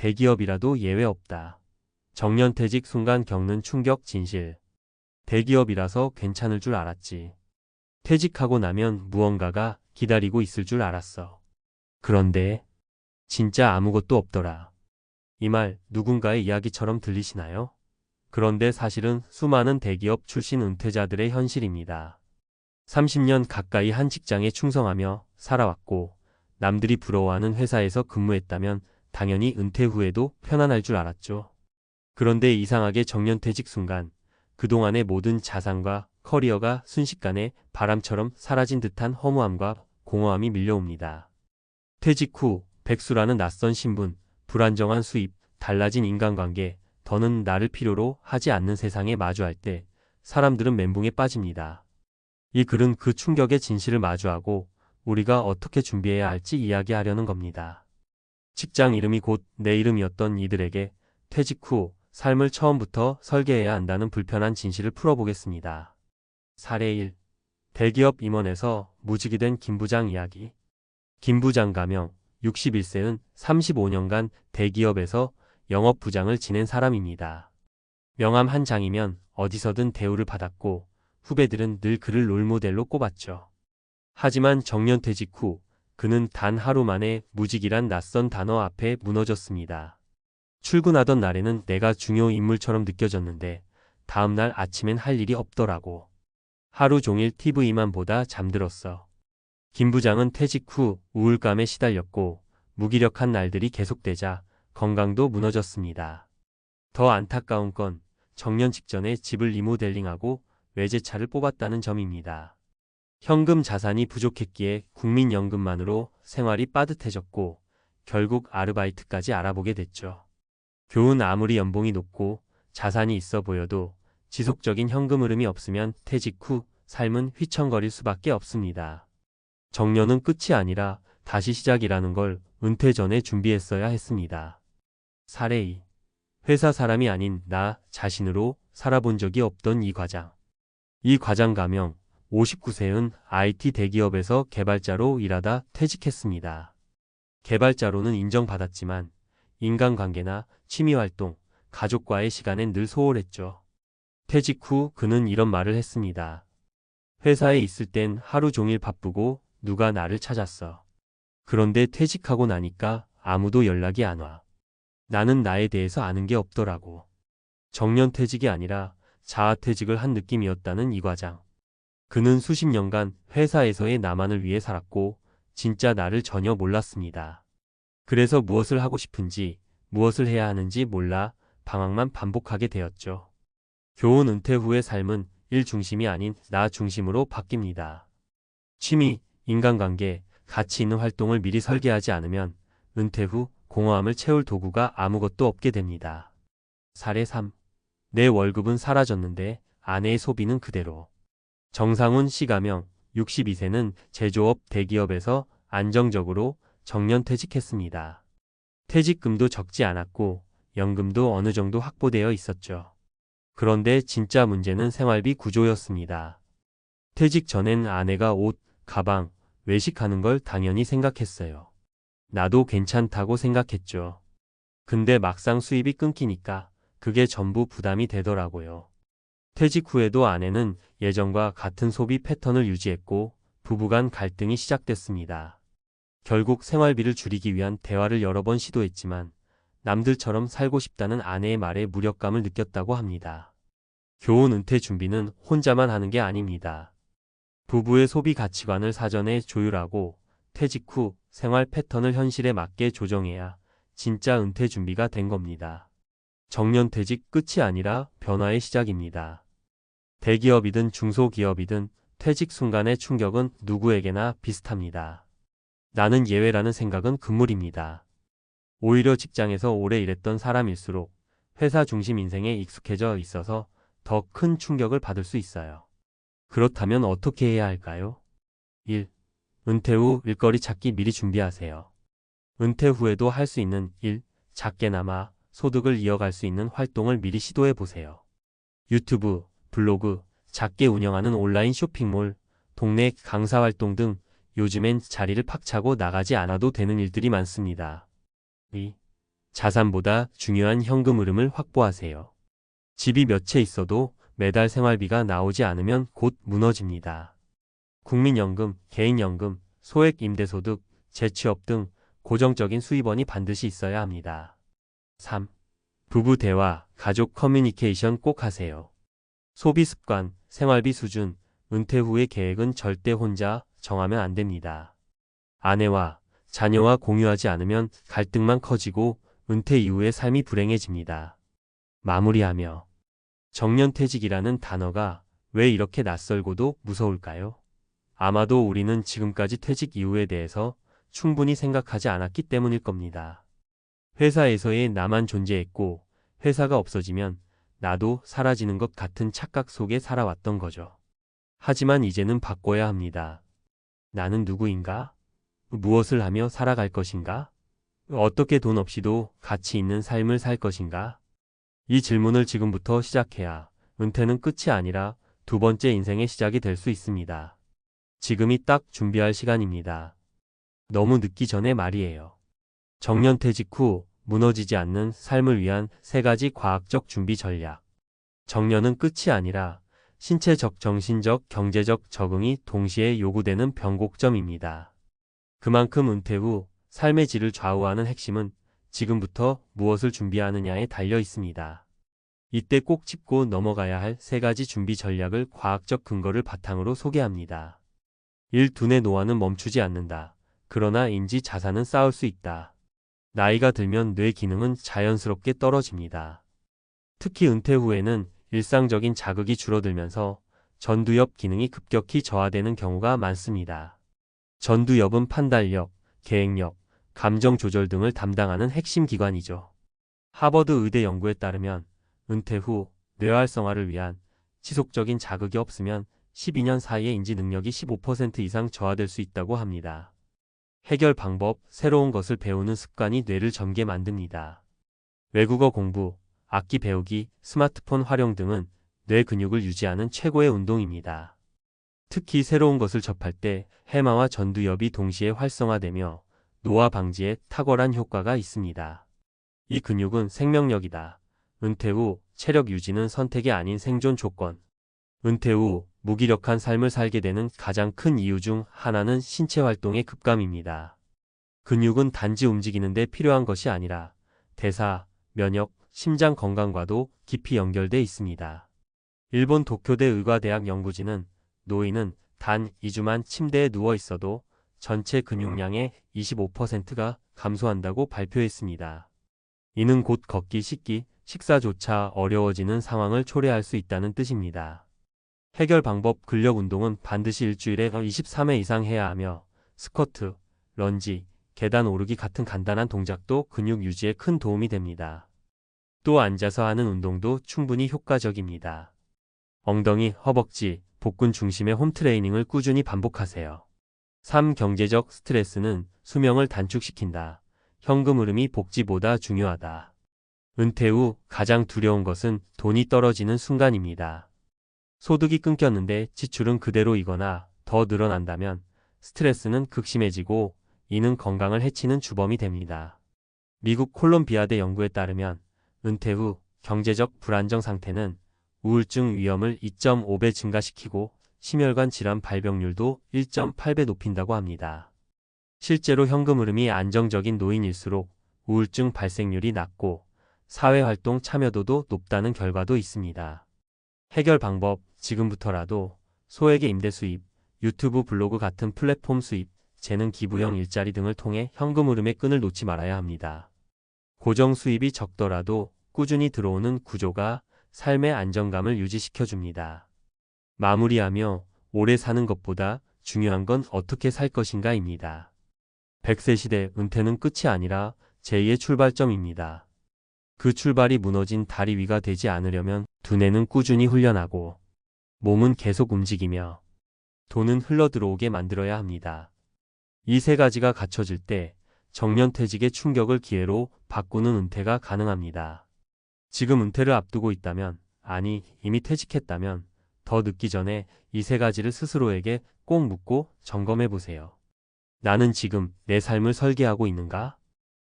대기업이라도 예외 없다. 정년퇴직 순간 겪는 충격 진실. 대기업이라서 괜찮을 줄 알았지. 퇴직하고 나면 무언가가 기다리고 있을 줄 알았어. 그런데 진짜 아무것도 없더라. 이 말 누군가의 이야기처럼 들리시나요? 그런데 사실은 수많은 대기업 출신 은퇴자들의 현실입니다. 30년 가까이 한 직장에 충성하며 살아왔고 남들이 부러워하는 회사에서 근무했다면 당연히 은퇴 후에도 편안할 줄 알았죠. 그런데 이상하게 정년퇴직 순간 그동안의 모든 자산과 커리어가 순식간에 바람처럼 사라진 듯한 허무함과 공허함이 밀려옵니다. 퇴직 후 백수라는 낯선 신분, 불안정한 수입, 달라진 인간관계, 더는 나를 필요로 하지 않는 세상에 마주할 때 사람들은 멘붕에 빠집니다. 이 글은 그 충격의 진실을 마주하고 우리가 어떻게 준비해야 할지 이야기하려는 겁니다. 직장 이름이 곧 내 이름이었던 이들에게 퇴직 후 삶을 처음부터 설계해야 한다는 불편한 진실을 풀어보겠습니다. 사례 1. 대기업 임원에서 무직이 된 김 부장 이야기. 김 부장 가명 61세은 35년간 대기업에서 영업부장을 지낸 사람입니다. 명함 한 장이면 어디서든 대우를 받았고 후배들은 늘 그를 롤모델로 꼽았죠. 하지만 정년퇴직 후 그는 단 하루 만에 무직이란 낯선 단어 앞에 무너졌습니다. 출근하던 날에는 내가 중요 인물처럼 느껴졌는데 다음날 아침엔 할 일이 없더라고. 하루 종일 TV만 보다 잠들었어. 김 부장은 퇴직 후 우울감에 시달렸고 무기력한 날들이 계속되자 건강도 무너졌습니다. 더 안타까운 건 정년 직전에 집을 리모델링하고 외제차를 뽑았다는 점입니다. 현금 자산이 부족했기에 국민연금만으로 생활이 빠듯해졌고 결국 아르바이트까지 알아보게 됐죠. 교훈 아무리 연봉이 높고 자산이 있어 보여도 지속적인 현금 흐름이 없으면 퇴직 후 삶은 휘청거릴 수밖에 없습니다. 정년은 끝이 아니라 다시 시작이라는 걸 은퇴 전에 준비했어야 했습니다. 사례 2. 회사 사람이 아닌 나 자신으로 살아본 적이 없던 이 과장. 이 과장 가명 59세은 IT 대기업에서 개발자로 일하다 퇴직했습니다. 개발자로는 인정받았지만 인간관계나 취미활동, 가족과의 시간엔 늘 소홀했죠. 퇴직 후 그는 이런 말을 했습니다. 회사에 있을 땐 하루 종일 바쁘고 누가 나를 찾았어. 그런데 퇴직하고 나니까 아무도 연락이 안 와. 나는 나에 대해서 아는 게 없더라고. 정년퇴직이 아니라 자아퇴직을 한 느낌이었다는 이 과장. 그는 수십 년간 회사에서의 나만을 위해 살았고 진짜 나를 전혀 몰랐습니다. 그래서 무엇을 하고 싶은지, 무엇을 해야 하는지 몰라 방황만 반복하게 되었죠. 교훈 은퇴 후의 삶은 일 중심이 아닌 나 중심으로 바뀝니다. 취미, 인간관계, 가치 있는 활동을 미리 설계하지 않으면 은퇴 후 공허함을 채울 도구가 아무것도 없게 됩니다. 사례 3. 내 월급은 사라졌는데 아내의 소비는 그대로. 정상훈 씨 가명 62세는 제조업 대기업에서 안정적으로 정년퇴직했습니다. 퇴직금도 적지 않았고 연금도 어느 정도 확보되어 있었죠. 그런데 진짜 문제는 생활비 구조였습니다. 퇴직 전엔 아내가 옷, 가방, 외식하는 걸 당연히 생각했어요. 나도 괜찮다고 생각했죠. 근데 막상 수입이 끊기니까 그게 전부 부담이 되더라고요. 퇴직 후에도 아내는 예전과 같은 소비 패턴을 유지했고 부부간 갈등이 시작됐습니다. 결국 생활비를 줄이기 위한 대화를 여러 번 시도했지만 남들처럼 살고 싶다는 아내의 말에 무력감을 느꼈다고 합니다. 교훈 은퇴 준비는 혼자만 하는 게 아닙니다. 부부의 소비 가치관을 사전에 조율하고 퇴직 후 생활 패턴을 현실에 맞게 조정해야 진짜 은퇴 준비가 된 겁니다. 정년퇴직 끝이 아니라 변화의 시작입니다. 대기업이든 중소기업이든 퇴직 순간의 충격은 누구에게나 비슷합니다. 나는 예외라는 생각은 금물입니다. 오히려 직장에서 오래 일했던 사람일수록 회사 중심 인생에 익숙해져 있어서 더 큰 충격을 받을 수 있어요. 그렇다면 어떻게 해야 할까요? 1. 은퇴 후 일거리 찾기 미리 준비하세요. 은퇴 후에도 할 수 있는 일, 작게나마 소득을 이어갈 수 있는 활동을 미리 시도해 보세요. 유튜브, 블로그, 작게 운영하는 온라인 쇼핑몰, 동네 강사 활동 등 요즘엔 자리를 팍 차고 나가지 않아도 되는 일들이 많습니다. 2. 자산보다 중요한 현금 흐름을 확보하세요. 집이 몇 채 있어도 매달 생활비가 나오지 않으면 곧 무너집니다. 국민연금, 개인연금, 소액 임대소득, 재취업 등 고정적인 수입원이 반드시 있어야 합니다. 3. 부부 대화, 가족 커뮤니케이션 꼭 하세요. 소비 습관, 생활비 수준, 은퇴 후의 계획은 절대 혼자 정하면 안 됩니다. 아내와 자녀와 공유하지 않으면 갈등만 커지고 은퇴 이후의 삶이 불행해집니다. 마무리하며 정년퇴직이라는 단어가 왜 이렇게 낯설고도 무서울까요? 아마도 우리는 지금까지 퇴직 이후에 대해서 충분히 생각하지 않았기 때문일 겁니다. 회사에서의 나만 존재했고 회사가 없어지면 나도 사라지는 것 같은 착각 속에 살아왔던 거죠. 하지만 이제는 바꿔야 합니다. 나는 누구인가? 무엇을 하며 살아갈 것인가? 어떻게 돈 없이도 가치 있는 삶을 살 것인가? 이 질문을 지금부터 시작해야 은퇴는 끝이 아니라 두 번째 인생의 시작이 될 수 있습니다. 지금이 딱 준비할 시간입니다. 너무 늦기 전에 말이에요. 정년퇴직 후 무너지지 않는 삶을 위한 3가지 과학적 준비 전략. 정년은 끝이 아니라 신체적, 정신적, 경제적 적응이 동시에 요구되는 변곡점입니다. 그만큼 은퇴 후 삶의 질을 좌우하는 핵심은 지금부터 무엇을 준비하느냐에 달려 있습니다. 이때 꼭 짚고 넘어가야 할 3가지 준비 전략을 과학적 근거를 바탕으로 소개합니다. 1. 두뇌 노화는 멈추지 않는다. 그러나 인지 자산은 쌓을 수 있다. 나이가 들면 뇌 기능은 자연스럽게 떨어집니다. 특히 은퇴 후에는 일상적인 자극이 줄어들면서 전두엽 기능이 급격히 저하되는 경우가 많습니다. 전두엽은 판단력, 계획력, 감정 조절 등을 담당하는 핵심 기관이죠. 하버드 의대 연구에 따르면 은퇴 후 뇌활성화를 위한 지속적인 자극이 없으면 12년 사이에 인지 능력이 15% 이상 저하될 수 있다고 합니다. 해결 방법, 새로운 것을 배우는 습관이 뇌를 젊게 만듭니다. 외국어 공부, 악기 배우기, 스마트폰 활용 등은 뇌 근육을 유지하는 최고의 운동입니다. 특히 새로운 것을 접할 때 해마와 전두엽이 동시에 활성화되며 노화 방지에 탁월한 효과가 있습니다. 이 근육은 생명력이다. 은퇴 후 체력 유지는 선택이 아닌 생존 조건. 은퇴 후 무기력한 삶을 살게 되는 가장 큰 이유 중 하나는 신체 활동의 급감입니다. 근육은 단지 움직이는 데 필요한 것이 아니라 대사, 면역, 심장 건강과도 깊이 연결돼 있습니다. 일본 도쿄대 의과대학 연구진은 노인은 단 2주만 침대에 누워 있어도 전체 근육량의 25%가 감소한다고 발표했습니다. 이는 곧 걷기, 씻기, 식사조차 어려워지는 상황을 초래할 수 있다는 뜻입니다. 해결 방법, 근력 운동은 반드시 일주일에 23회 이상 해야 하며 스쿼트, 런지, 계단 오르기 같은 간단한 동작도 근육 유지에 큰 도움이 됩니다. 또 앉아서 하는 운동도 충분히 효과적입니다. 엉덩이, 허벅지, 복근 중심의 홈트레이닝을 꾸준히 반복하세요. 3. 경제적 스트레스는 수명을 단축시킨다. 현금 흐름이 복지보다 중요하다. 은퇴 후 가장 두려운 것은 돈이 떨어지는 순간입니다. 소득이 끊겼는데 지출은 그대로이거나 더 늘어난다면 스트레스는 극심해지고 이는 건강을 해치는 주범이 됩니다. 미국 콜롬비아대 연구에 따르면 은퇴 후 경제적 불안정 상태는 우울증 위험을 2.5배 증가시키고 심혈관 질환 발병률도 1.8배 높인다고 합니다. 실제로 현금 흐름이 안정적인 노인일수록 우울증 발생률이 낮고 사회활동 참여도도 높다는 결과도 있습니다. 해결 방법, 지금부터라도 소액의 임대 수입, 유튜브 블로그 같은 플랫폼 수입, 재능 기부형 일자리 등을 통해 현금 흐름의 끈을 놓지 말아야 합니다. 고정 수입이 적더라도 꾸준히 들어오는 구조가 삶의 안정감을 유지시켜줍니다. 마무리하며 오래 사는 것보다 중요한 건 어떻게 살 것인가입니다. 100세 시대 은퇴는 끝이 아니라 제2의 출발점입니다. 그 출발이 무너진 다리 위가 되지 않으려면 두뇌는 꾸준히 훈련하고 몸은 계속 움직이며 돈은 흘러들어오게 만들어야 합니다. 이 3가지가 갖춰질 때 정년퇴직의 충격을 기회로 바꾸는 은퇴가 가능합니다. 지금 은퇴를 앞두고 있다면, 아니 이미 퇴직했다면 더 늦기 전에 이 3가지를 스스로에게 꼭 묻고 점검해 보세요. 나는 지금 내 삶을 설계하고 있는가?